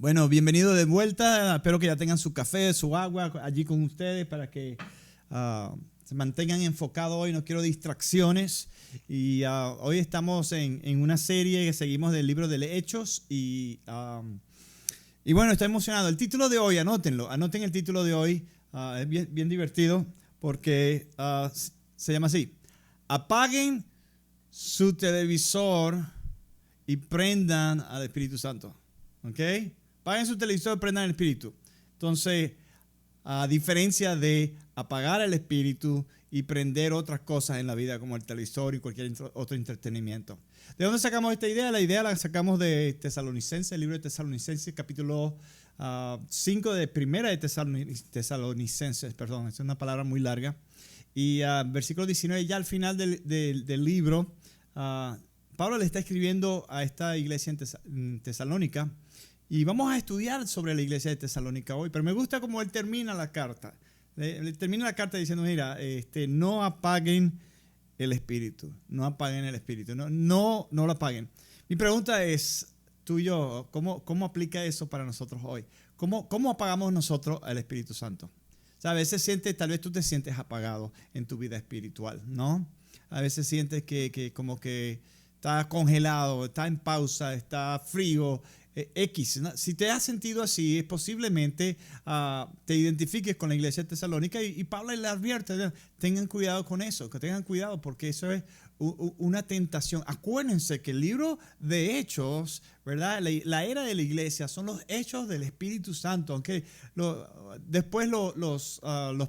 Bueno, bienvenido de vuelta. Espero que ya tengan su café, su agua allí con ustedes para que se mantengan enfocados hoy. No quiero distracciones. Y hoy estamos en una serie que seguimos del libro de Hechos. Y bueno, estoy emocionado. El título de hoy, anótenlo. Anoten el título de hoy. Es bien divertido porque se llama así. Apaguen su televisor y prendan al Espíritu Santo. ¿Ok? Apaguen su televisor y prendan el Espíritu. Entonces, a diferencia de apagar el Espíritu y prender otras cosas en la vida como el televisor y cualquier otro entretenimiento. ¿De dónde sacamos esta idea? La idea la sacamos de Tesalonicenses, el libro de Tesalonicenses, capítulo 5 de primera de Tesalonicenses, perdón, es una palabra muy larga. Y versículo 19, ya al final del libro, Pablo le está escribiendo a esta iglesia en Tesalónica. Y vamos a estudiar sobre la iglesia de Tesalónica hoy, pero me gusta cómo él termina la carta. Él termina la carta diciendo, mira, no apaguen el espíritu, no apaguen el espíritu, no lo apaguen. Mi pregunta es, tú y yo, ¿cómo aplica eso para nosotros hoy? ¿Cómo apagamos nosotros al Espíritu Santo? O sea, a veces tal vez tú te sientes apagado en tu vida espiritual, ¿no? A veces sientes que como que está congelado, está en pausa, está frío, X, ¿no? Si te has sentido así, posiblemente te identifiques con la iglesia de Tesalónica y Pablo le advierte, tengan cuidado con eso, que tengan cuidado porque eso es una tentación. Acuérdense que el libro de Hechos, ¿verdad? La era de la iglesia son los hechos del Espíritu Santo, aunque después los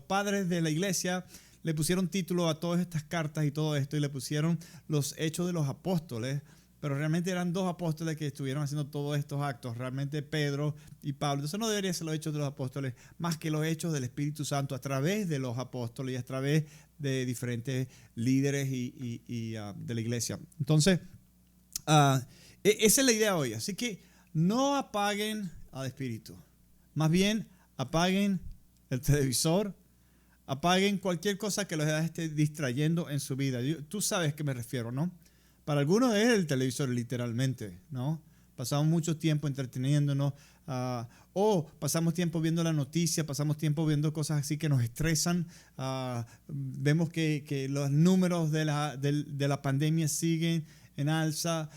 padres de la iglesia le pusieron título a todas estas cartas y todo esto y le pusieron los hechos de los apóstoles. Pero realmente eran dos apóstoles que estuvieron haciendo todos estos actos, realmente Pedro y Pablo. Entonces no debería ser los hechos de los apóstoles, más que los hechos del Espíritu Santo a través de los apóstoles y a través de diferentes líderes y de la iglesia. Entonces, esa es la idea hoy. Así que no apaguen al Espíritu. Más bien, apaguen el televisor, apaguen cualquier cosa que los esté distrayendo en su vida. Tú sabes a qué me refiero, ¿no? Para algunos es el televisor literalmente, ¿no? Pasamos mucho tiempo entreteniéndonos o pasamos tiempo viendo la noticia, pasamos tiempo viendo cosas así que nos estresan. Vemos que los números de la pandemia siguen en alza.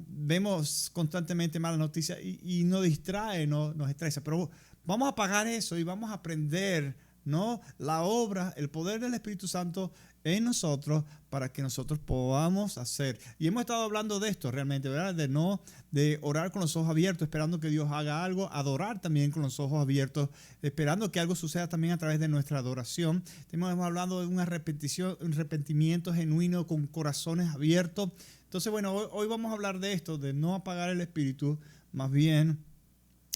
Vemos constantemente malas noticias y nos distrae, nos estresa. Pero vamos a apagar eso y vamos a aprender, ¿no? La obra, el poder del Espíritu Santo en nosotros para que nosotros podamos hacer. Y hemos estado hablando de esto realmente, ¿verdad? De orar con los ojos abiertos, esperando que Dios haga algo, adorar también con los ojos abiertos, esperando que algo suceda también a través de nuestra adoración. Hemos hablado de un arrepentimiento genuino con corazones abiertos. Entonces, bueno, hoy vamos a hablar de esto, de no apagar el espíritu, más bien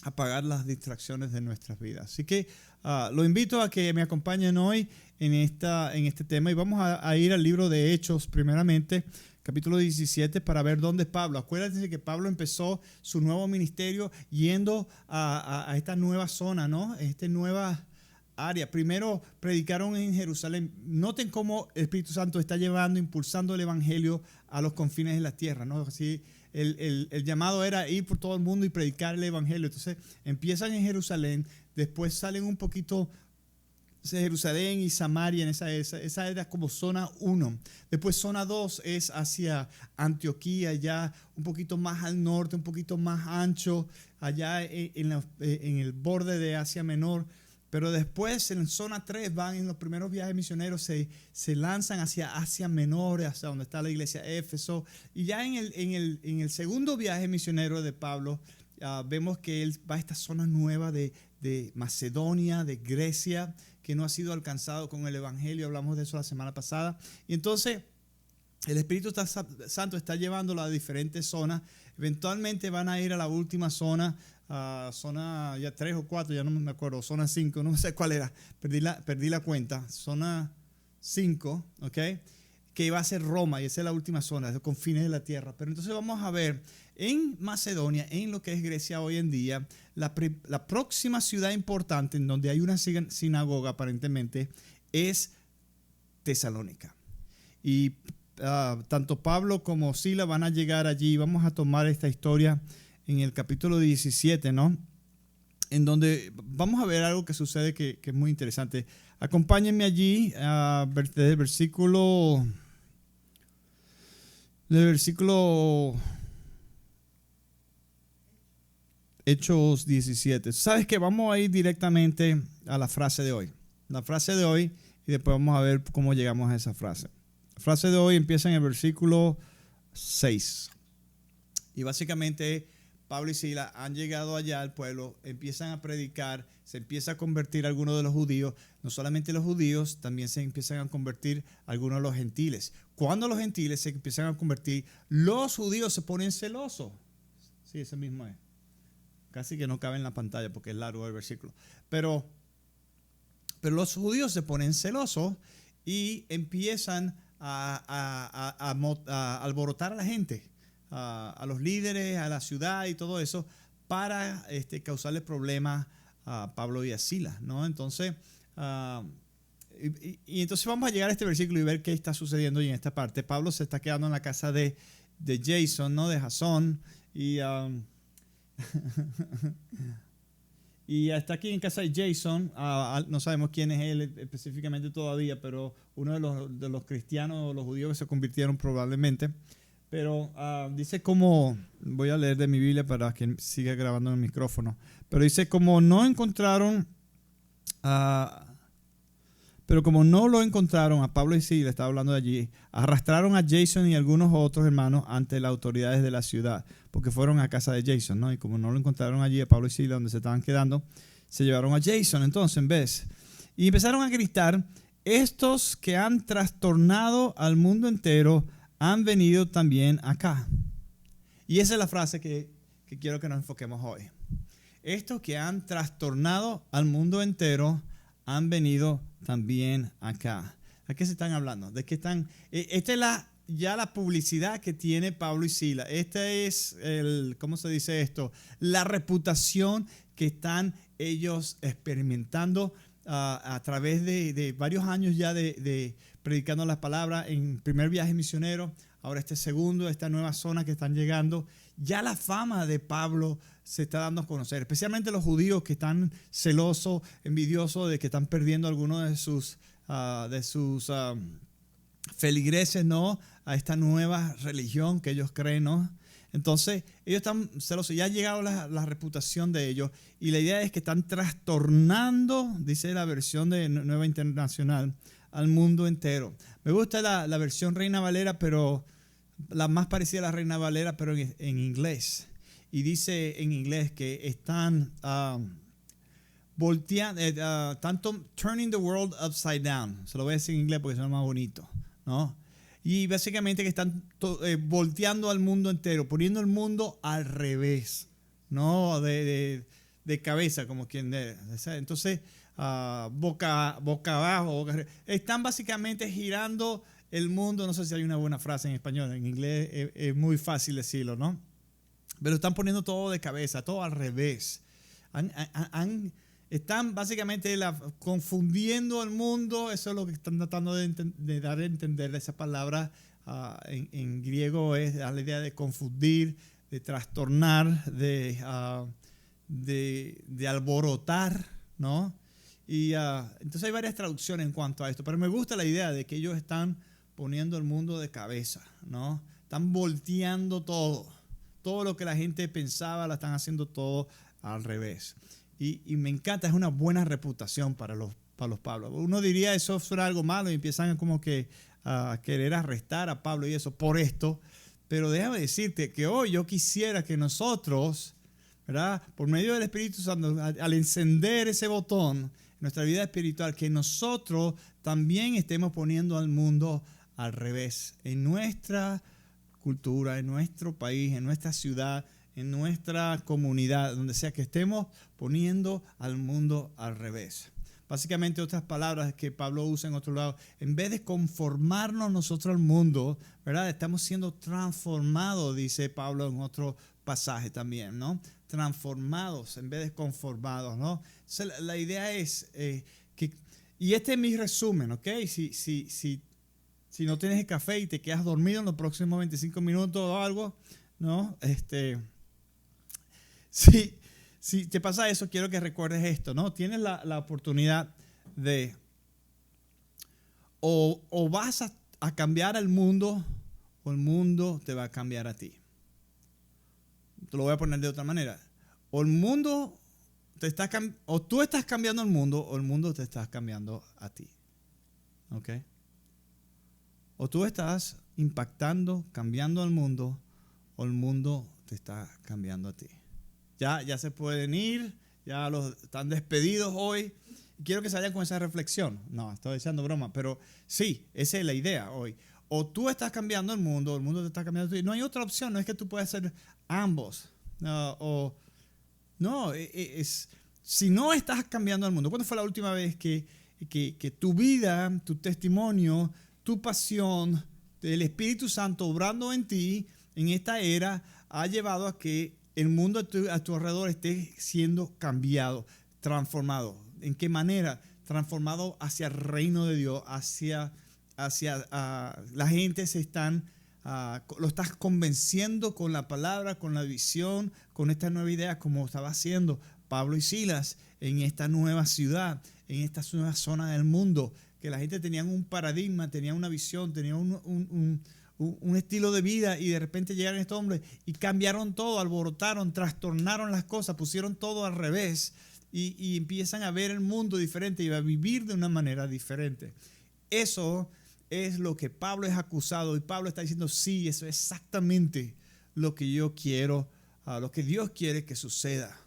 apagar las distracciones de nuestras vidas. Así que lo invito a que me acompañen hoy en este tema y vamos a ir al libro de Hechos primeramente, capítulo 17, para ver dónde es Pablo. Acuérdense que Pablo empezó su nuevo ministerio yendo a esta nueva zona, ¿no? Esta nueva área. Primero predicaron en Jerusalén. Noten cómo el Espíritu Santo está impulsando el evangelio a los confines de la tierra, ¿no? Así, el llamado era ir por todo el mundo y predicar el evangelio. Entonces empiezan en Jerusalén, después salen un poquito de Jerusalén y Samaria, en esa era como zona 1. Después zona 2 es hacia Antioquía, ya un poquito más al norte, un poquito más ancho, allá en el borde de Asia Menor. Pero después en zona 3 van en los primeros viajes misioneros, se lanzan hacia Asia Menor, hacia donde está la iglesia Éfeso. Y ya en el segundo viaje misionero de Pablo, vemos que él va a esta zona nueva de Macedonia, de Grecia, que no ha sido alcanzado con el evangelio. Hablamos de eso la semana pasada. Y entonces el Espíritu Santo está llevándolo a diferentes zonas. Eventualmente van a ir a la última zona, zona ya 3 o 4, ya no me acuerdo, zona 5, no sé cuál era, perdí la cuenta, zona 5, ¿ok? Que iba a ser Roma, y esa es la última zona, los confines de la tierra. Pero entonces vamos a ver en Macedonia, en lo que es Grecia hoy en día, la próxima ciudad importante en donde hay una sinagoga aparentemente es Tesalónica. Y tanto Pablo como Sila van a llegar allí. Vamos a tomar esta historia en el capítulo 17, ¿no? En donde vamos a ver algo que sucede que es muy interesante. Acompáñenme allí desde el versículo Hechos 17. ¿Sabes qué? Vamos a ir directamente a la frase de hoy. La frase de hoy, y después vamos a ver cómo llegamos a esa frase. La frase de hoy empieza en el versículo 6. Y básicamente Pablo y Silas han llegado allá al pueblo, empiezan a predicar, se empieza a convertir algunos de los judíos. No solamente los judíos, también se empiezan a convertir algunos de los gentiles. Cuando los gentiles se empiezan a convertir, los judíos se ponen celosos. Sí, ese mismo es. Casi que no cabe en la pantalla porque es largo el versículo. Pero los judíos se ponen celosos y empiezan a alborotar a la gente, a los líderes, a la ciudad y todo eso, para causarle problemas a Pablo y a Silas, ¿no? Entonces, entonces vamos a llegar a este versículo y ver qué está sucediendo. Y en esta parte Pablo se está quedando en la casa de Jason, ¿no? De Jasón, y está aquí en casa de Jason. No sabemos quién es él específicamente todavía, pero uno de los cristianos o los judíos que se convirtieron probablemente. Pero dice como, voy a leer de mi Biblia para que siga grabando en el micrófono, pero dice como no encontraron pero como no lo encontraron a Pablo y Silas, estaba hablando de allí, arrastraron a Jason y algunos otros hermanos ante las autoridades de la ciudad, porque fueron a casa de Jason, ¿no? Y como no lo encontraron allí a Pablo y Silas donde se estaban quedando, se llevaron a Jason entonces en vez. Y empezaron a gritar, estos que han trastornado al mundo entero han venido también acá. Y esa es la frase que quiero que nos enfoquemos hoy. Estos que han trastornado al mundo entero han venido también acá. ¿A qué se están hablando? ¿De qué están? Esta es ya la publicidad que tiene Pablo y Silas. Esta es ¿cómo se dice esto? La reputación que están ellos experimentando a través de varios años ya de predicando las palabras en primer viaje misionero, ahora este segundo, esta nueva zona que están llegando. Ya la fama de Pablo se está dando a conocer, especialmente los judíos que están celosos, envidiosos de que están perdiendo algunos de sus feligreses, ¿no? A esta nueva religión que ellos creen, ¿no? Entonces, ellos están celosos, ya ha llegado la reputación de ellos y la idea es que están trastornando, dice la versión de Nueva Internacional, al mundo entero. Me gusta la versión Reina Valera, pero la más parecida a la Reina Valera, pero en inglés. Y dice en inglés que están volteando, turning the world upside down. Se lo voy a decir en inglés porque suena más bonito, ¿no? Y básicamente que están volteando al mundo entero, poniendo el mundo al revés, ¿no? De cabeza, como quien debe. Entonces, boca abajo. Están básicamente girando el mundo. No sé si hay una buena frase en español. En inglés es muy fácil decirlo, ¿no? Pero están poniendo todo de cabeza, todo al revés. Están básicamente confundiendo al mundo. Eso es lo que están tratando de dar a entender. Esa palabra en griego es la idea de confundir, de trastornar, de alborotar, ¿no? Y entonces hay varias traducciones en cuanto a esto, pero me gusta la idea de que ellos están poniendo el mundo de cabeza, ¿no? Están volteando todo lo que la gente pensaba, la están haciendo todo al revés. Y me encanta, es una buena reputación para los Pablo. Uno diría eso fuera algo malo y empiezan como que a querer arrestar a Pablo y eso por esto, pero déjame decirte que hoy yo quisiera que nosotros, ¿verdad? Por medio del Espíritu Santo, al encender ese botón en nuestra vida espiritual, que nosotros también estemos poniendo al mundo al revés, en nuestra cultura, en nuestro país, en nuestra ciudad, en nuestra comunidad, donde sea que estemos poniendo al mundo al revés. Básicamente, otras palabras que Pablo usa en otro lado, en vez de conformarnos nosotros al mundo, ¿verdad? Estamos siendo transformados, dice Pablo en otro pasaje también, ¿no? Transformados en vez de conformados, ¿no? Entonces, la idea es que, y este es mi resumen, ¿ok? Si no tienes el café y te quedas dormido en los próximos 25 minutos o algo, ¿no? si te pasa eso, quiero que recuerdes esto, ¿no? Tienes la oportunidad de o vas a cambiar al mundo o el mundo te va a cambiar a ti. Te lo voy a poner de otra manera. O el mundo o tú estás cambiando el mundo o el mundo te está cambiando a ti. ¿Ok? O tú estás impactando, cambiando al mundo o el mundo te está cambiando a ti. Ya se pueden ir, ya están despedidos hoy. Quiero que se vayan con esa reflexión. No, estoy echando broma, pero sí, esa es la idea hoy. O tú estás cambiando el mundo te está cambiando a ti. No hay otra opción, no es que tú puedas hacer ambos. Si no estás cambiando el mundo. ¿Cuándo fue la última vez que tu vida, tu testimonio, tu pasión, el Espíritu Santo obrando en ti en esta era ha llevado a que el mundo a tu alrededor esté siendo cambiado, transformado? ¿En qué manera? Transformado hacia el reino de Dios, hacia la gente lo estás convenciendo con la palabra, con la visión, con esta nueva idea, como estaba haciendo Pablo y Silas en esta nueva ciudad, en esta nueva zona del mundo, que la gente tenía un paradigma, tenía una visión, tenía un estilo de vida, y de repente llegaron estos hombres y cambiaron todo, alborotaron, trastornaron las cosas, pusieron todo al revés y empiezan a ver el mundo diferente y a vivir de una manera diferente. Eso es lo que Pablo es acusado, y Pablo está diciendo, sí, eso es exactamente lo que yo quiero, lo que Dios quiere que suceda.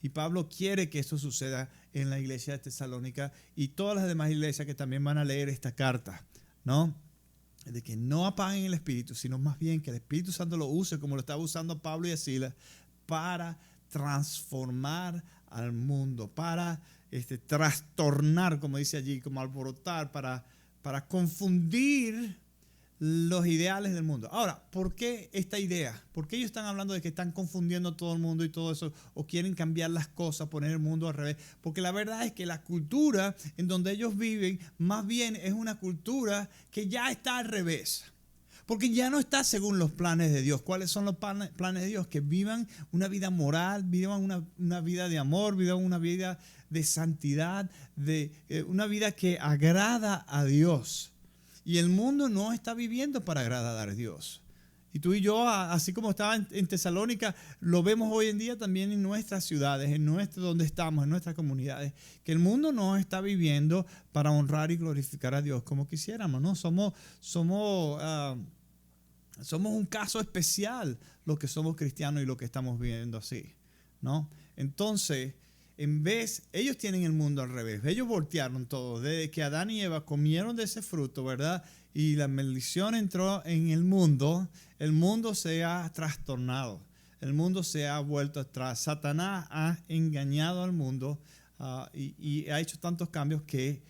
Y Pablo quiere que esto suceda en la iglesia de Tesalónica y todas las demás iglesias que también van a leer esta carta, ¿no? De que no apaguen el Espíritu, sino más bien que el Espíritu Santo lo use como lo estaba usando Pablo y a Silas para transformar al mundo, para trastornar, como dice allí, como alborotar, para confundir los ideales del mundo. Ahora, ¿por qué esta idea? ¿Por qué ellos están hablando de que están confundiendo a todo el mundo y todo eso? ¿O quieren cambiar las cosas, poner el mundo al revés? Porque la verdad es que la cultura en donde ellos viven, más bien es una cultura que ya está al revés. Porque ya no está según los planes de Dios. ¿Cuáles son los planes de Dios? Que vivan una vida moral, vivan una vida de amor, vivan una vida de santidad, una vida que agrada a Dios. Y el mundo no está viviendo para agradar a Dios. Y tú y yo, así como estaba en Tesalónica, lo vemos hoy en día también en nuestras ciudades, donde estamos, en nuestras comunidades, que el mundo no está viviendo para honrar y glorificar a Dios como quisiéramos, ¿no? Somos un caso especial los que somos cristianos y lo que estamos viviendo así, ¿no? Entonces, ellos tienen el mundo al revés. Ellos voltearon todo. Desde que Adán y Eva comieron de ese fruto, ¿verdad? Y la maldición entró en el mundo se ha trastornado. El mundo se ha vuelto atrás. Satanás ha engañado al mundo y ha hecho tantos cambios que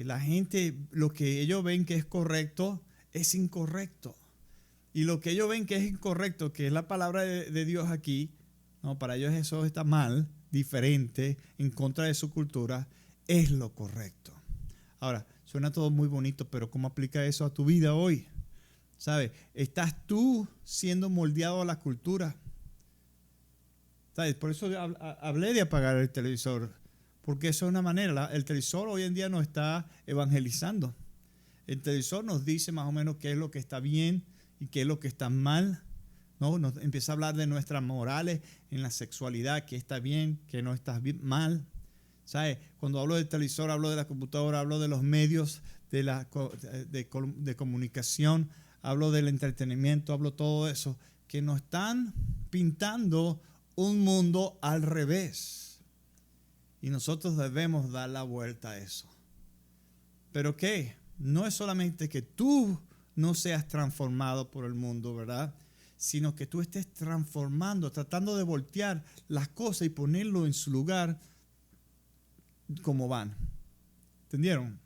la gente, lo que ellos ven que es correcto, es incorrecto. Y lo que ellos ven que es incorrecto, que es la palabra de Dios aquí, no, para ellos eso está mal, diferente, en contra de su cultura, es lo correcto. Ahora, suena todo muy bonito, pero ¿cómo aplica eso a tu vida hoy? ¿Sabes? ¿Estás tú siendo moldeado a la cultura? ¿Sabes? Por eso hablé de apagar el televisor, porque eso es una manera. El televisor hoy en día nos está evangelizando. El televisor nos dice más o menos qué es lo que está bien y qué es lo que está mal, ¿no? Nos empieza a hablar de nuestras morales en la sexualidad, qué está bien, qué no está mal. ¿Sabes? Cuando hablo del televisor, hablo de la computadora, hablo de los medios de comunicación, hablo del entretenimiento, hablo todo eso, que nos están pintando un mundo al revés. Y nosotros debemos dar la vuelta a eso. ¿Pero qué? No es solamente que tú no seas transformado por el mundo, ¿verdad? Sino que tú estés transformando, tratando de voltear las cosas y ponerlo en su lugar como van. ¿Entendieron?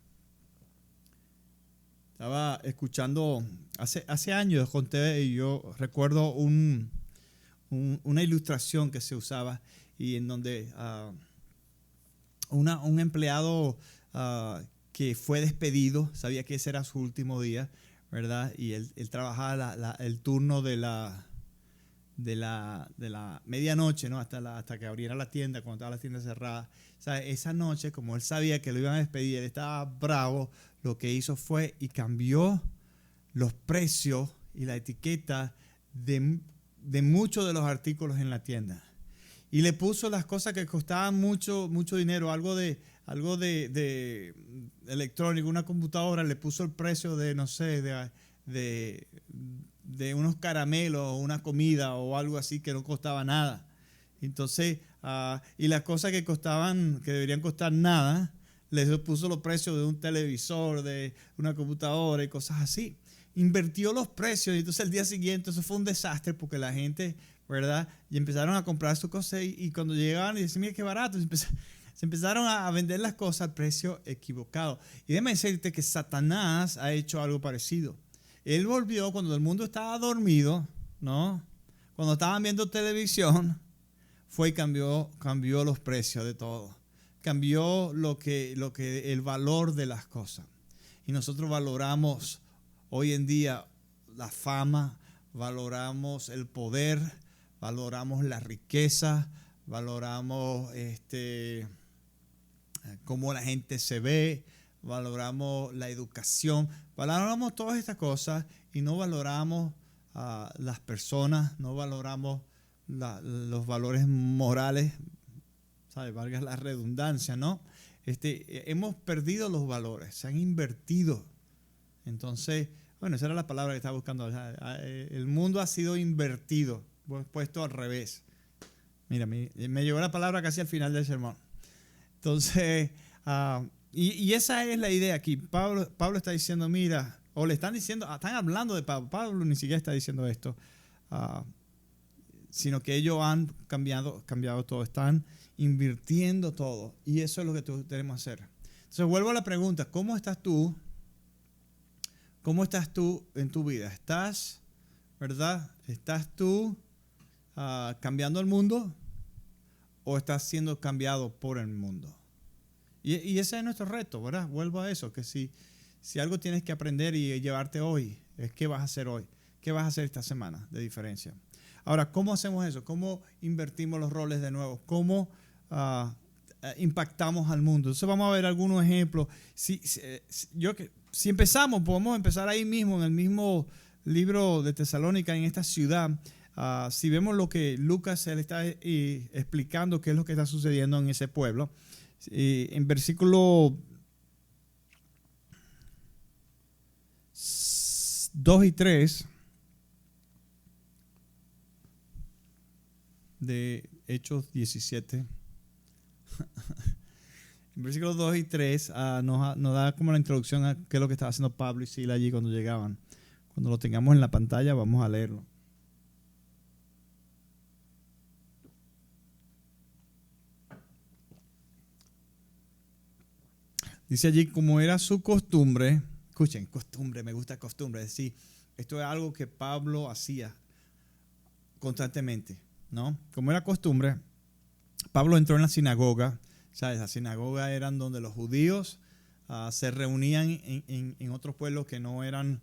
Estaba escuchando, hace años conté, y yo recuerdo una ilustración que se usaba y en donde un empleado que fue despedido, sabía que ese era su último día, ¿verdad? Y él trabajaba el turno de la medianoche, ¿no? Hasta que abriera la tienda, cuando estaba la tienda cerrada. O sea, esa noche, como él sabía que lo iban a despedir, él estaba bravo, lo que hizo fue y cambió los precios y la etiqueta de muchos de los artículos en la tienda. Y le puso las cosas que costaban mucho dinero, algo de electrónico, una computadora, le puso el precio de, no sé, de unos caramelos o una comida o algo así que no costaba nada. Entonces, y las cosas que deberían costar nada, le puso los precios de un televisor, de una computadora y cosas así. Invirtió los precios y entonces el día siguiente eso fue un desastre porque la gente, ¿verdad? Y empezaron a comprar sus cosas y cuando llegaban y decían, mira qué barato, se empezaron a vender las cosas al precio equivocado. Y déjame decirte que Satanás ha hecho algo parecido. Él volvió cuando el mundo estaba dormido, ¿no? Cuando estaban viendo televisión, fue y cambió los precios de todo. Cambió el valor de las cosas. Y nosotros valoramos hoy en día la fama, valoramos el poder, valoramos la riqueza, valoramos cómo la gente se ve, valoramos la educación, valoramos todas estas cosas y no valoramos a las personas, no valoramos los valores morales, ¿sabe? Valga la redundancia, ¿no? Hemos perdido los valores, se han invertido. Entonces, bueno, esa era la palabra que estaba buscando. O sea, el mundo ha sido invertido, puesto al revés. Mira, me llegó la palabra casi al final del sermón. Entonces, y esa es la idea aquí. Pablo está diciendo, mira, o le están diciendo, están hablando de Pablo. Pablo ni siquiera está diciendo esto, sino que ellos han cambiado todo, están invirtiendo todo. Y eso es lo que tenemos que hacer. Entonces, vuelvo a la pregunta, ¿cómo estás tú? ¿Cómo estás tú en tu vida? ¿Estás, verdad? ¿Estás tú cambiando el mundo o estás siendo cambiado por el mundo? Y ese es nuestro reto, ¿verdad? Vuelvo a eso, que si algo tienes que aprender y llevarte hoy, es qué vas a hacer hoy, qué vas a hacer esta semana de diferencia. Ahora, ¿cómo hacemos eso? ¿Cómo invertimos los roles de nuevo? ¿Cómo impactamos al mundo? Entonces vamos a ver algunos ejemplos. Si empezamos, podemos empezar ahí mismo, en el mismo libro de Tesalónica, en esta ciudad. Si vemos lo que Lucas le está explicando, qué es lo que está sucediendo en ese pueblo. En versículo 2 y 3 de Hechos 17. En versículos 2 y 3 nos da como la introducción a qué es lo que estaba haciendo Pablo y Sila allí cuando llegaban. Cuando lo tengamos en la pantalla vamos a leerlo. Dice allí, como era su costumbre, escuchen, costumbre, me gusta costumbre, es decir, esto es algo que Pablo hacía constantemente, ¿no? Como era costumbre, Pablo entró en la sinagoga. ¿Sabes? La sinagoga eran donde los judíos se reunían en otros pueblos que no eran,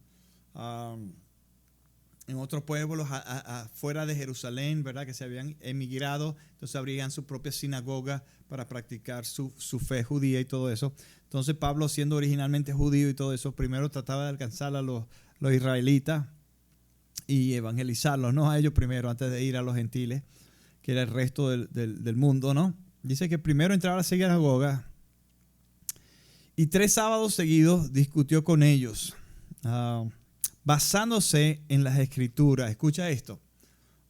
en otros pueblos fuera de Jerusalén, ¿verdad? Que se habían emigrado, entonces abrían su propia sinagoga para practicar su fe judía y todo eso. Entonces Pablo, siendo originalmente judío y todo eso, primero trataba de alcanzar a los israelitas y evangelizarlos, ¿no? A ellos primero, antes de ir a los gentiles, que era el resto del mundo, ¿no? Dice que primero entraba a la sinagoga y 3 sábados seguidos discutió con ellos, basándose en las escrituras. Escucha esto.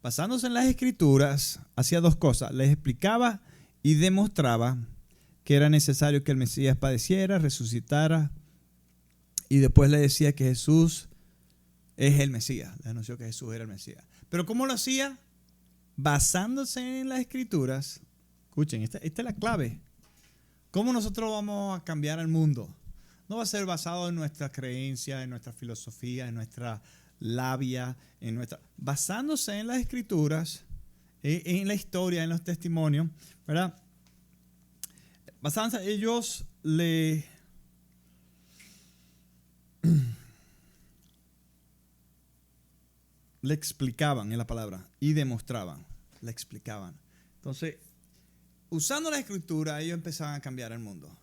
Basándose en las escrituras, hacía 2 cosas. Les explicaba y demostraba que era necesario que el Mesías padeciera, resucitara, y después le decía que Jesús es el Mesías. Le anunció que Jesús era el Mesías. Pero ¿cómo lo hacía? Basándose en las escrituras. Escuchen, esta es la clave. ¿Cómo nosotros vamos a cambiar el mundo? No va a ser basado en nuestra creencia, en nuestra filosofía, en nuestra labia, basándose en las escrituras, en la historia, en los testimonios, ¿verdad? Basándose, ellos le le explicaban en la palabra y demostraban, le explicaban. Entonces, usando la escritura, ellos empezaban a cambiar el mundo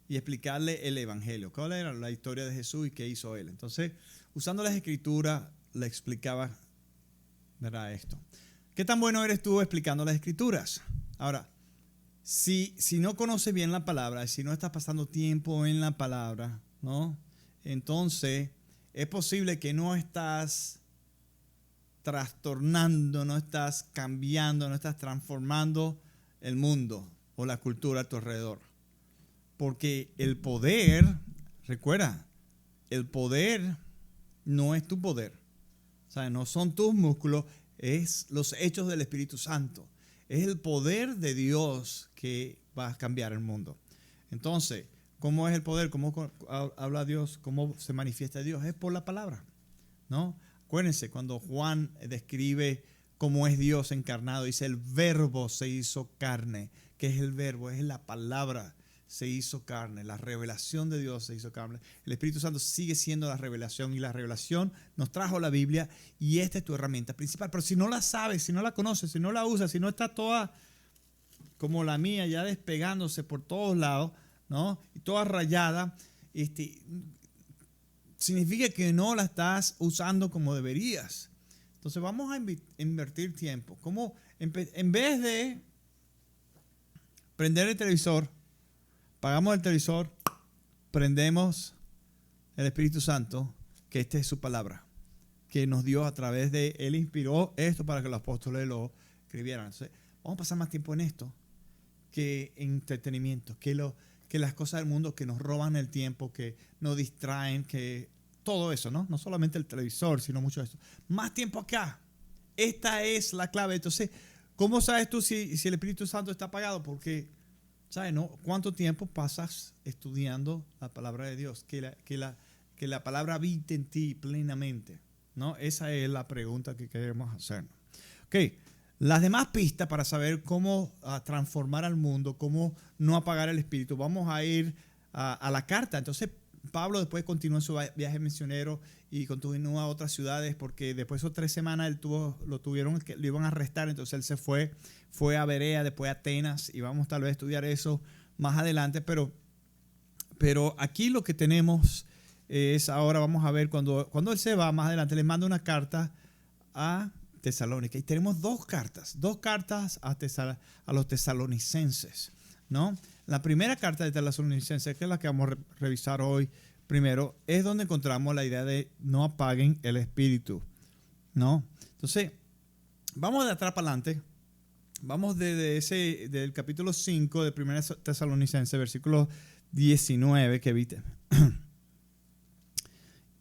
y explicarle el evangelio. ¿Cuál era la historia de Jesús y qué hizo él? Entonces, usando las escrituras, le explicaba, ¿verdad? Esto. ¿Qué tan bueno eres tú explicando las escrituras? Ahora, si no conoces bien la palabra, si no estás pasando tiempo en la palabra, ¿no? Entonces, es posible que no estás trastornando, no estás cambiando, no estás transformando el mundo o la cultura a tu alrededor. Porque el poder, recuerda, el poder no es tu poder. O sea, no son tus músculos, es los hechos del Espíritu Santo. Es el poder de Dios que va a cambiar el mundo. Entonces, ¿cómo es el poder? ¿Cómo habla Dios? ¿Cómo se manifiesta Dios? Es por la palabra, ¿no? Acuérdense, cuando Juan describe cómo es Dios encarnado, dice el verbo se hizo carne. ¿Qué es el verbo? Es la palabra se hizo carne. La revelación de Dios se hizo carne. El Espíritu Santo sigue siendo la revelación y la revelación nos trajo la Biblia y esta es tu herramienta principal. Pero si no la sabes, si no la conoces, si no la usas, si no está toda como la mía ya despegándose por todos lados, ¿no? Y toda rayada, significa que no la estás usando como deberías. Entonces vamos a invertir tiempo. ¿Cómo? En vez de prender el televisor, apagamos el televisor, prendemos el Espíritu Santo, que esta es su palabra, que nos dio a través de, Él inspiró esto para que los apóstoles lo escribieran. Entonces, vamos a pasar más tiempo en esto que en entretenimiento, que las cosas del mundo que nos roban el tiempo, que nos distraen, que todo eso, ¿no? No solamente el televisor, sino mucho de esto. Más tiempo acá. Esta es la clave. Entonces, ¿cómo sabes tú si el Espíritu Santo está apagado? Porque, ¿sabes? ¿No? ¿Cuánto tiempo pasas estudiando la palabra de Dios? Que la palabra habite en ti plenamente, ¿no? Esa es la pregunta que queremos hacer. Ok. Las demás pistas para saber cómo transformar al mundo, cómo no apagar el espíritu, vamos a ir a la carta. Entonces, Pablo después continuó su viaje misionero y continuó a otras ciudades porque después de esas 3 semanas lo iban a arrestar. Entonces, él se fue a Berea, después a Atenas y vamos tal vez a estudiar eso más adelante. Pero aquí lo que tenemos es, ahora vamos a ver cuando él se va más adelante, le manda una carta a Tesalónica. Y tenemos dos cartas a los tesalonicenses, ¿no? La primera carta de Tesalonicenses, que es la que vamos a revisar hoy primero, es donde encontramos la idea de no apaguen el espíritu, ¿no? Entonces, vamos de atrás para adelante. Vamos del capítulo 5 de 1 Tesalonicenses, versículo 19, que viste.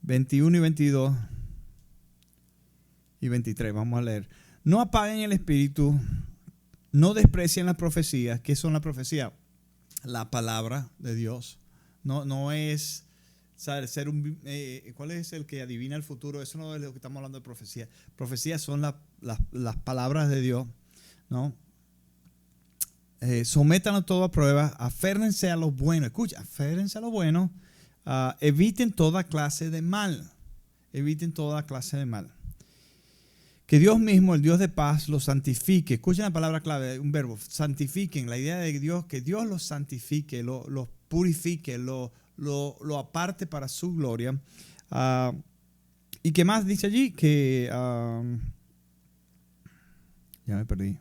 21 y 22. Y 23, vamos a leer. No apaguen el espíritu, no desprecien las profecías. ¿Qué son las profecías? La palabra de Dios. No es, ¿sabes? ¿Cuál es el que adivina el futuro? Eso no es lo que estamos hablando de profecía. Profecías son las palabras de Dios, ¿no? Sométanlo todo a prueba, aférrense a lo bueno. Escucha, aférrense a lo bueno. Eviten toda clase de mal. Eviten toda clase de mal. Que Dios mismo, el Dios de paz, los santifique. Escuchen la palabra clave, un verbo, santifiquen. La idea de Dios, que Dios los santifique, los purifique, lo aparte para su gloria. ¿Y qué más dice allí? Que, ya me perdí.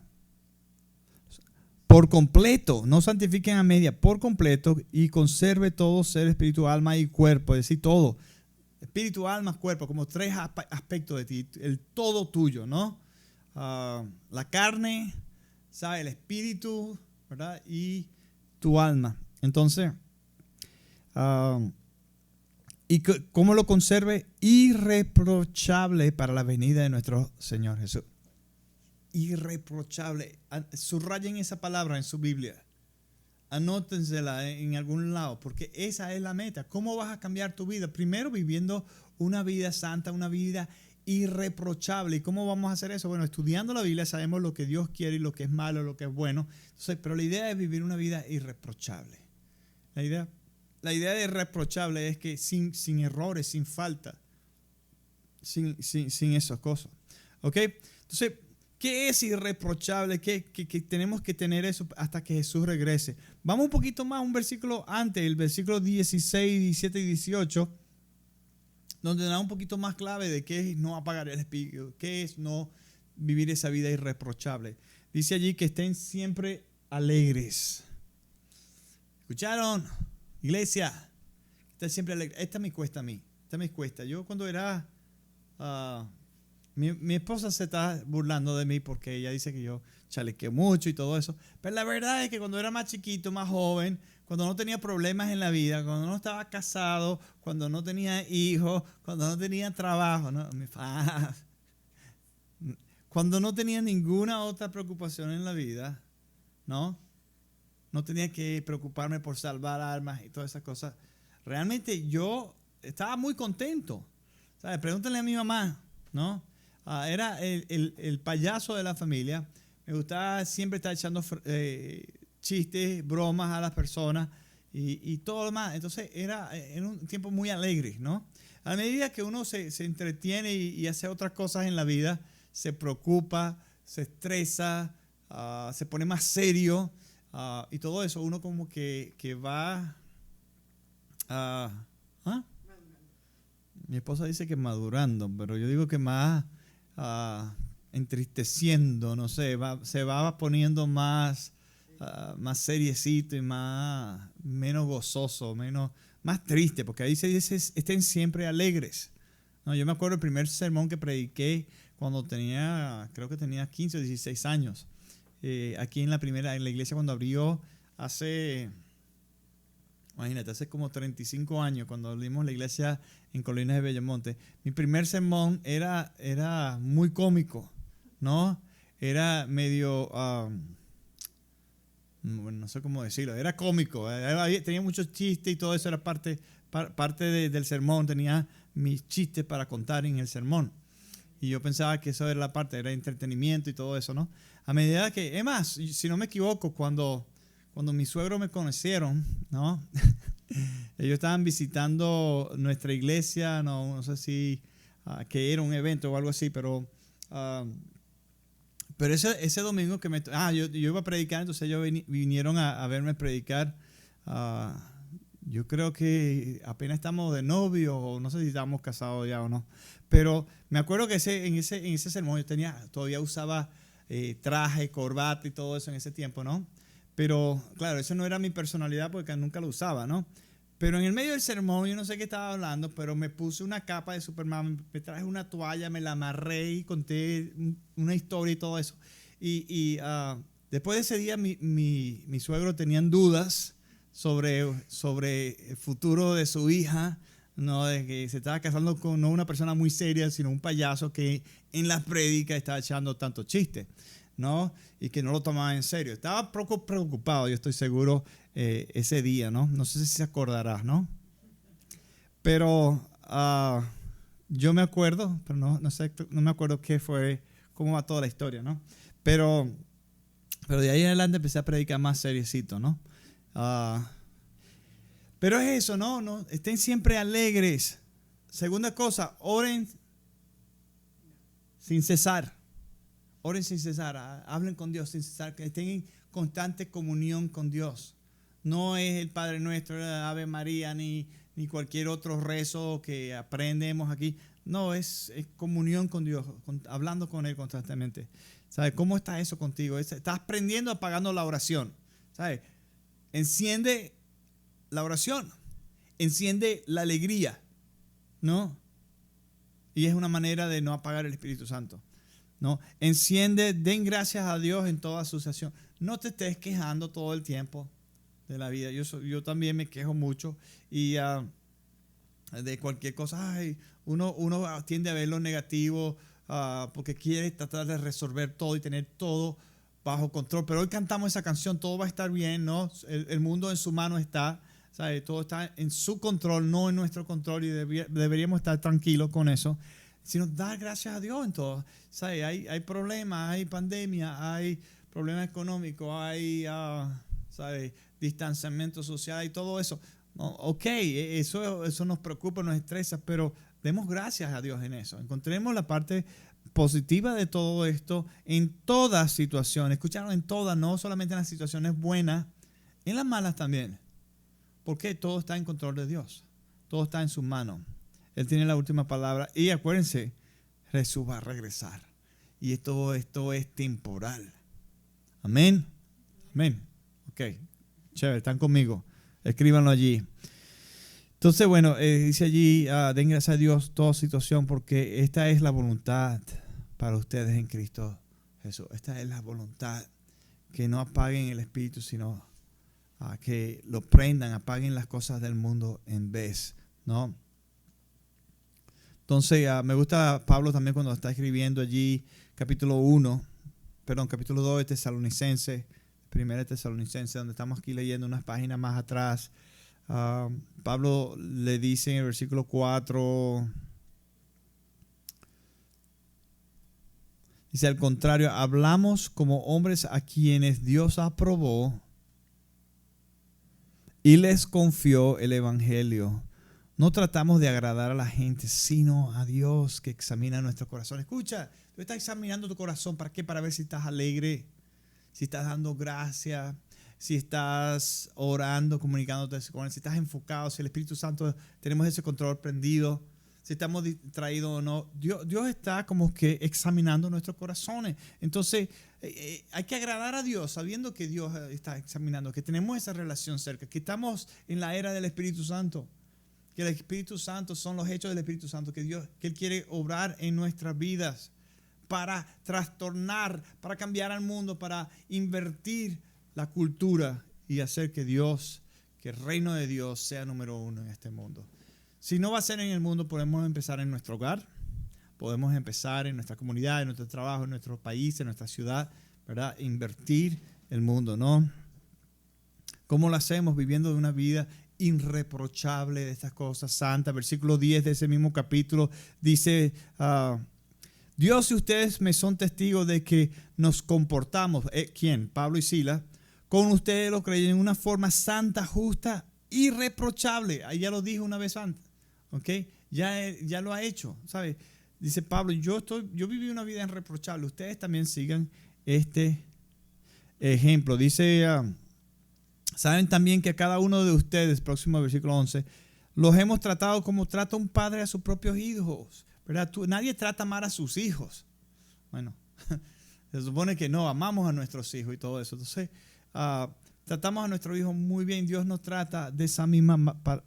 Por completo, no santifiquen a media, por completo, y conserve todo ser espíritu, alma y cuerpo, es decir, todo. Espíritu, alma, cuerpo, como 3 aspectos de ti, el todo tuyo, ¿no? La carne, ¿sabes? El espíritu, ¿verdad? Y tu alma. Entonces, y cómo lo conserve irreprochable para la venida de nuestro Señor Jesús. Irreprochable. Subrayen esa palabra en su Biblia. Anótensela en algún lado, porque esa es la meta. ¿Cómo vas a cambiar tu vida? Primero viviendo una vida santa, una vida irreprochable. ¿Y cómo vamos a hacer eso? Bueno, estudiando la Biblia sabemos lo que Dios quiere y lo que es malo, lo que es bueno. Entonces, pero la idea es vivir una vida irreprochable. La idea de irreprochable es que sin errores, sin falta, sin esas cosas. ¿Ok? Entonces, ¿qué es irreprochable? Que tenemos que tener eso hasta que Jesús regrese. Vamos un poquito más, un versículo antes, el versículo 16, 17 y 18, donde da un poquito más clave de qué es no apagar el espíritu, qué es no vivir esa vida irreprochable. Dice allí que estén siempre alegres. ¿Escucharon? Iglesia, estén siempre alegres. Esta me cuesta a mí, esta me cuesta. Yo cuando era... mi esposa se está burlando de mí porque ella dice que yo chalequeo mucho y todo eso. Pero la verdad es que cuando era más chiquito, más joven, cuando no tenía problemas en la vida, cuando no estaba casado, cuando no tenía hijos, cuando no tenía trabajo, ¿no? Cuando no tenía ninguna otra preocupación en la vida, ¿no? No tenía que preocuparme por salvar almas y todas esas cosas. Realmente yo estaba muy contento. ¿Sabes? Pregúntale a mi mamá, ¿no? Era el payaso de la familia. Me gustaba siempre estar echando chistes, bromas a las personas y todo lo demás. Entonces era un tiempo muy alegre, ¿no? A medida que uno se entretiene y hace otras cosas en la vida, se preocupa, se estresa, se pone más serio y todo eso, uno como que va... Mi esposa dice que madurando, pero yo digo que más entristeciendo, no sé, se va poniendo más seriecito y menos gozoso, más triste, porque ahí se dice estén siempre alegres. No, yo me acuerdo el primer sermón que prediqué cuando creo que tenía 15 o 16 años, aquí en la iglesia cuando abrió imagínate, hace como 35 años, cuando abrimos la iglesia en Colinas de Bellomonte. Mi primer sermón era muy cómico, ¿no? Era medio, bueno, no sé cómo decirlo, era cómico. Tenía muchos chistes y todo eso era parte del sermón. Tenía mis chistes para contar en el sermón. Y yo pensaba que eso era la parte, era entretenimiento y todo eso, ¿no? A medida que, es más, si no me equivoco, cuando mis suegros me conocieron, ¿no? Ellos estaban visitando nuestra iglesia, no sé si que era un evento o algo así, pero ese domingo que yo iba a predicar, entonces ellos vinieron a verme predicar. Yo creo que apenas estamos de novio, o no sé si estábamos casados ya o no, pero me acuerdo que en ese sermón yo todavía usaba traje, corbata y todo eso en ese tiempo, ¿no? Pero claro, eso no era mi personalidad porque nunca lo usaba, ¿no? Pero en el medio del sermón, yo no sé qué estaba hablando, pero me puse una capa de Superman, me traje una toalla, me la amarré y conté una historia y todo eso. Y después de ese día, mi suegro tenían dudas sobre el futuro de su hija, ¿no? De que se estaba casando con no una persona muy seria, sino un payaso que en las prédicas estaba echando tantos chistes, ¿no? Y que no lo tomaba en serio. Estaba poco preocupado, yo estoy seguro, ese día, ¿no? No sé si se acordarás, ¿no? Pero yo me acuerdo, pero no sé, no me acuerdo cómo va toda la historia, ¿no? Pero de ahí en adelante empecé a predicar más seriecito, ¿no? Pero es eso, ¿no? Estén siempre alegres. Segunda cosa, oren sin cesar. Oren sin cesar, hablen con Dios sin cesar, que estén en constante comunión con Dios. No es el Padre Nuestro, el Ave María, ni cualquier otro rezo que aprendemos aquí. No, es comunión con Dios, hablando con Él constantemente. ¿Sabes cómo está eso contigo? Estás aprendiendo apagando la oración. ¿Sabes? Enciende la oración, enciende la alegría, ¿no? Y es una manera de no apagar el Espíritu Santo. ¿No? Enciende, den gracias a Dios en toda asociación. No te estés quejando todo el tiempo de la vida. Yo también me quejo mucho y de cualquier cosa. Uno tiende a ver lo negativo porque quiere tratar de resolver todo y tener todo bajo control. Pero hoy cantamos esa canción, todo va a estar bien, ¿no? El mundo en su mano está, ¿sabes? Todo está en su control, no en nuestro control y deberíamos estar tranquilos con eso. Sino dar gracias a Dios en todo. ¿Sabes? Hay problemas, hay pandemia, hay problemas económicos, hay ¿sabes? Distanciamiento social y todo eso. Ok, eso nos preocupa, nos estresa, pero demos gracias a Dios en eso. Encontremos la parte positiva de todo esto, en todas situaciones, escucharon, en todas, no solamente en las situaciones buenas, en las malas también. Porque todo está en control de Dios. Todo está en sus manos. Él tiene la última palabra. Y acuérdense, Jesús va a regresar. Y esto es temporal. Amén. Amén. Ok. Chévere, están conmigo. Escríbanlo allí. Entonces, bueno, dice allí, den gracias a Dios toda situación, porque esta es la voluntad para ustedes en Cristo Jesús. Esta es la voluntad, que no apaguen el espíritu, sino que lo prendan, apaguen las cosas del mundo en vez, ¿no? Entonces, me gusta Pablo también cuando está escribiendo allí, capítulo 2 de Tesalonicenses, 1 Tesalonicenses, donde estamos aquí leyendo unas páginas más atrás. Pablo le dice en el versículo 4, dice, al contrario, hablamos como hombres a quienes Dios aprobó y les confió el evangelio. No tratamos de agradar a la gente, sino a Dios que examina nuestro corazón. Escucha, tú estás examinando tu corazón. ¿Para qué? Para ver si estás alegre, si estás dando gracias, si estás orando, comunicándote con Él, si estás enfocado, si el Espíritu Santo, tenemos ese control prendido, si estamos distraídos o no. Dios está como que examinando nuestros corazones. Entonces, hay que agradar a Dios sabiendo que Dios está examinando, que tenemos esa relación cerca, que estamos en la era del Espíritu Santo, que el Espíritu Santo son los hechos del Espíritu Santo, que Él quiere obrar en nuestras vidas para trastornar, para cambiar al mundo, para invertir la cultura y hacer que el reino de Dios sea número uno en este mundo. Si no va a ser en el mundo, podemos empezar en nuestro hogar, podemos empezar en nuestra comunidad, en nuestro trabajo, en nuestro país, en nuestra ciudad, ¿verdad? Invertir el mundo, ¿no? ¿Cómo lo hacemos? Viviendo de una vida irreprochable de estas cosas santas. Versículo 10 de ese mismo capítulo dice, Dios y ustedes me son testigos de que nos comportamos, ¿quién? Pablo y Silas, con ustedes los creyentes en una forma santa, justa, irreprochable. Ahí ya lo dijo una vez antes, ¿ok? Ya lo ha hecho, ¿sabes? Dice Pablo, yo viví una vida irreprochable. Ustedes también sigan este ejemplo. Dice, saben también que a cada uno de ustedes, próximo versículo 11, los hemos tratado como trata un padre a sus propios hijos, ¿verdad? Nadie trata mal a sus hijos. Bueno, se supone que no, amamos a nuestros hijos y todo eso. Entonces, tratamos a nuestros hijos muy bien. Dios nos trata de esa misma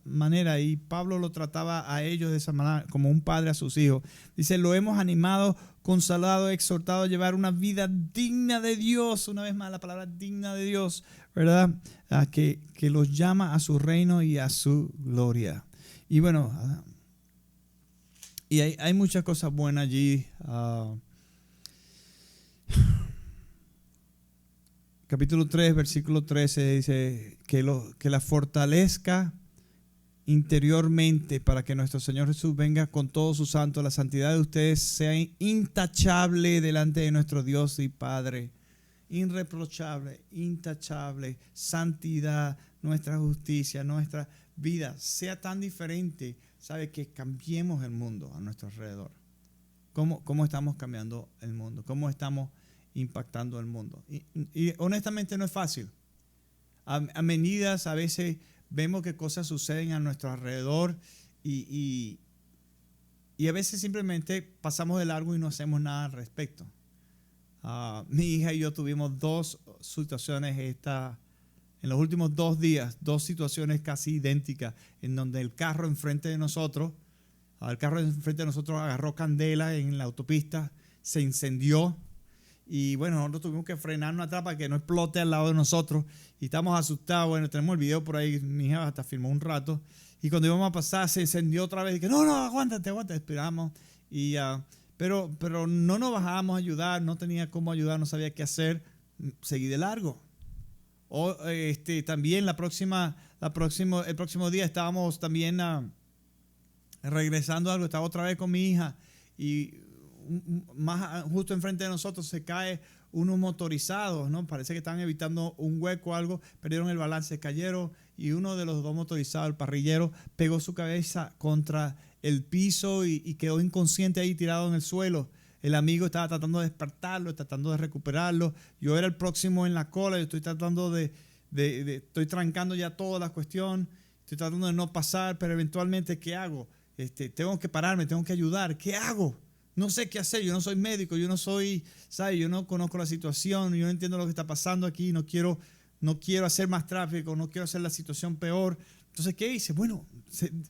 manera, y Pablo lo trataba a ellos de esa manera, como un padre a sus hijos. Dice, lo hemos animado, consolado, exhortado a llevar una vida digna de Dios. Una vez más la palabra digna de Dios, ¿verdad? Que los llama a su reino y a su gloria. Y bueno, y hay muchas cosas buenas allí. Capítulo 3, versículo 13 dice que la fortalezca interiormente para que nuestro Señor Jesús venga con todos sus santos. La santidad de ustedes sea intachable delante de nuestro Dios y Padre. Irreprochable, intachable, santidad, nuestra justicia, nuestra vida sea tan diferente, ¿sabe? Que cambiemos el mundo a nuestro alrededor. ¿Cómo estamos cambiando el mundo? ¿Cómo estamos impactando el mundo? Y honestamente no es fácil. A medidas a veces vemos que cosas suceden a nuestro alrededor y a veces simplemente pasamos de largo y no hacemos nada al respecto. Mi hija y yo tuvimos dos situaciones en los últimos 2 días, 2 situaciones casi idénticas, en donde el carro enfrente de nosotros agarró candela en la autopista, se incendió. Y bueno, nosotros tuvimos que frenarnos atrás para que no explote al lado de nosotros. Y estamos asustados. Bueno, tenemos el video por ahí. Mi hija hasta filmó un rato. Y cuando íbamos a pasar, se encendió otra vez. Y que no, aguántate. Esperamos. Pero no nos bajábamos a ayudar. No tenía cómo ayudar. No sabía qué hacer. Seguí de largo. También el próximo día estábamos también regresando algo. Estaba otra vez con mi hija. Y justo enfrente de nosotros se cae unos motorizados, ¿no? Parece que estaban evitando un hueco o algo, perdieron el balance, cayeron, y uno de los 2 motorizados, el parrillero, pegó su cabeza contra el piso y quedó inconsciente ahí tirado en el suelo. el amigo estaba tratando de despertarlo, tratando de recuperarlo. Yo era el próximo en la cola, yo estoy tratando estoy trancando ya toda la cuestión, estoy tratando de no pasar, pero eventualmente, ¿qué hago? Tengo que pararme, tengo que ayudar. ¿Qué hago? No sé qué hacer, yo no soy médico, yo no soy, ¿sabes? Yo no conozco la situación, yo no entiendo lo que está pasando aquí, no quiero hacer más tráfico, no quiero hacer la situación peor. Entonces, ¿qué hice? Bueno,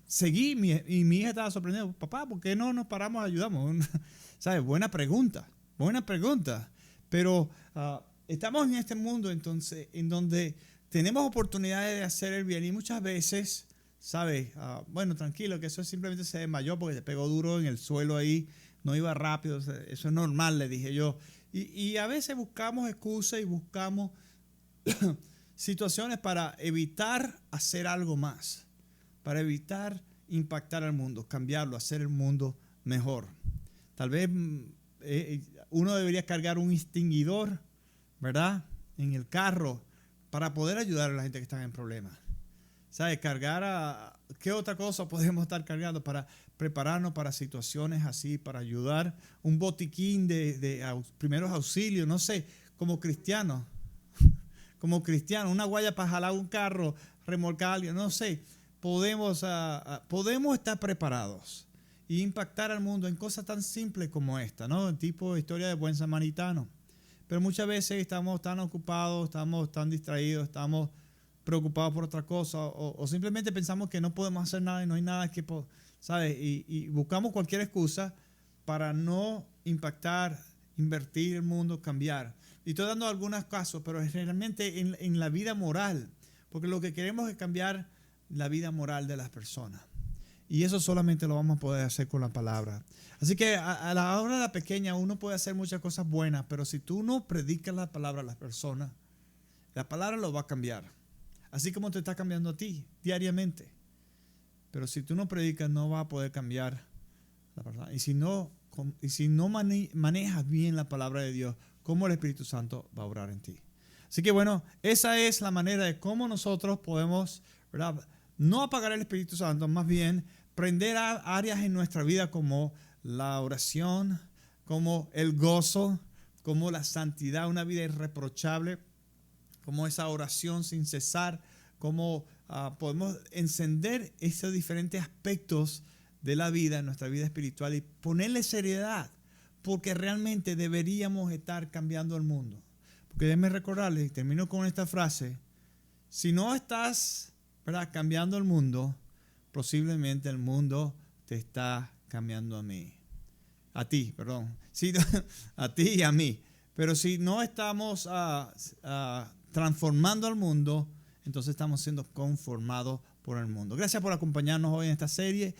seguí y mi hija estaba sorprendida. Papá, ¿por qué no nos paramos, ayudamos? ¿Sabes? Buena pregunta. Pero estamos en este mundo entonces en donde tenemos oportunidades de hacer el bien y muchas veces, ¿sabes? Bueno, tranquilo, que eso simplemente se desmayó porque se pegó duro en el suelo ahí, no iba rápido, eso es normal, le dije yo. Y a veces buscamos excusas y buscamos situaciones para evitar hacer algo más, para evitar impactar al mundo, cambiarlo, hacer el mundo mejor. Tal vez uno debería cargar un extinguidor, ¿verdad?, en el carro para poder ayudar a la gente que está en problemas. ¿Sabes? ¿Qué otra cosa podemos estar cargando para prepararnos para situaciones así, para ayudar? Un botiquín de primeros auxilios, no sé, como cristianos, una guaya para jalar un carro, remolcar a alguien, no sé. Podemos estar preparados e impactar al mundo en cosas tan simples como esta, ¿no? Tipo historia de buen samaritano. Pero muchas veces estamos tan ocupados, estamos tan distraídos, estamos preocupados por otra cosa o simplemente pensamos que no podemos hacer nada y no hay nada que, ¿sabes? Y buscamos cualquier excusa para no impactar, invertir el mundo, cambiar. Y estoy dando algunos casos, pero es realmente en la vida moral, porque lo que queremos es cambiar la vida moral de las personas. Y eso solamente lo vamos a poder hacer con la palabra. Así que a la hora de la pequeña uno puede hacer muchas cosas buenas, pero si tú no predicas la palabra a las personas, la palabra lo va a cambiar. Así como te está cambiando a ti diariamente. Pero si tú no predicas, no va a poder cambiar la persona. Y si no manejas bien la palabra de Dios, ¿cómo el Espíritu Santo va a obrar en ti? Así que bueno, esa es la manera de cómo nosotros podemos, ¿verdad?, no apagar el Espíritu Santo, más bien prender a áreas en nuestra vida como la oración, como el gozo, como la santidad, una vida irreprochable, como esa oración sin cesar, como podemos encender esos diferentes aspectos de la vida, nuestra vida espiritual, y ponerle seriedad, porque realmente deberíamos estar cambiando el mundo. Porque déjenme recordarles, y termino con esta frase: si no estás, ¿verdad?, cambiando el mundo, posiblemente el mundo te está cambiando a ti, sí, a ti y a mí. Pero si no estamos transformando al mundo, entonces estamos siendo conformados por el mundo. Gracias por acompañarnos hoy en esta serie